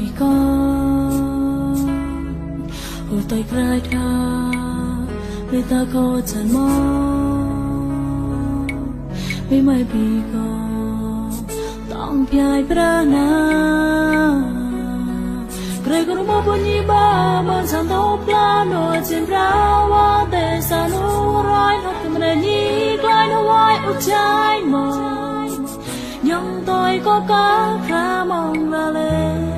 bị con hồi tôi cry tha người ta có chẳng mơ vì mai bị con tông piai prana kre con mo poni ba man san to plano chin brawa te sanu rai hot mre ni klai no wai u chai mo nhung tôi có cá khá mong là lên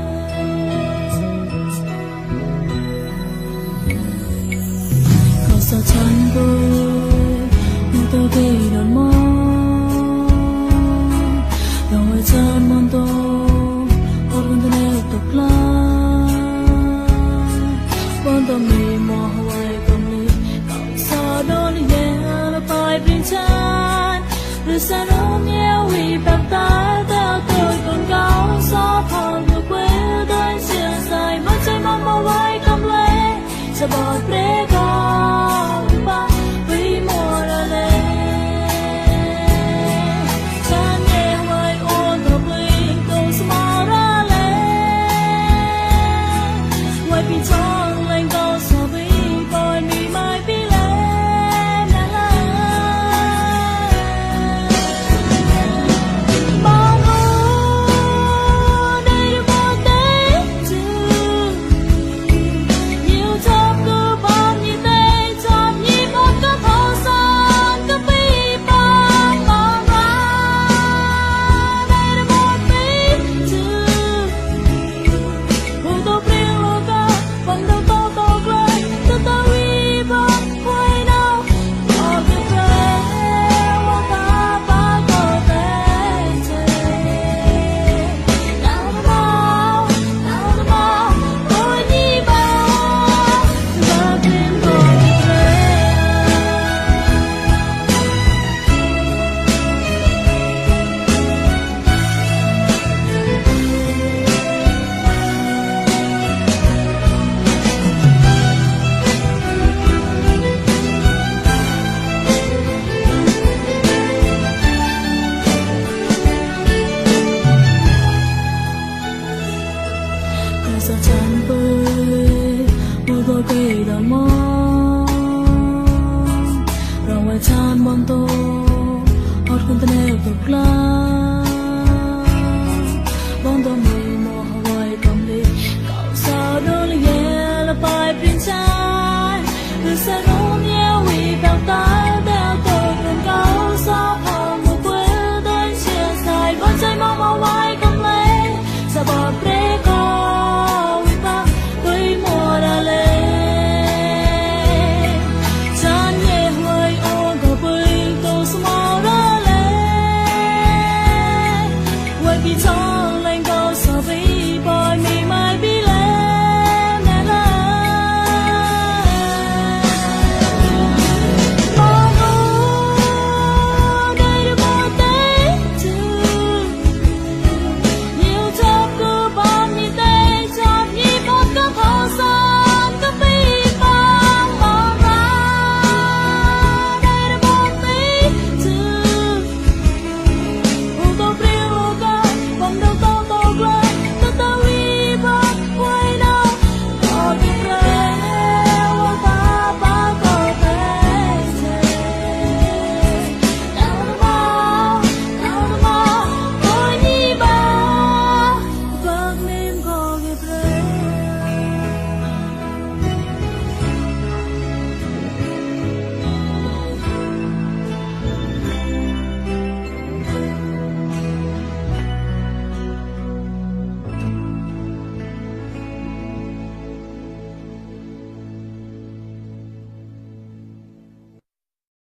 có sao chẳng vui nhưng tôi gây đòn mơ rồi chân mong tôi hốt con tôi nêu tục la con tôi mì mò hoài cầm ly cọng sao đó đi ghé là bài bình chán rồi sao nó nheo vì bạc ta theo tôi còn cao gió thổi ngược quê tôi chia dài mắt trái mong màu vai cầm lấy sẽ bỏ bế con ba vì mùa là lệ cha nghe hoài ôn tập linh cầu sẽ mò ra lệ ngoài bị tròn lên cầu sẽ vì còn bị mai bị lệ sao chẳng vui mùa tôi cây đòn mơ rồi ngoài chan mong tôi hot con tên nêu tục la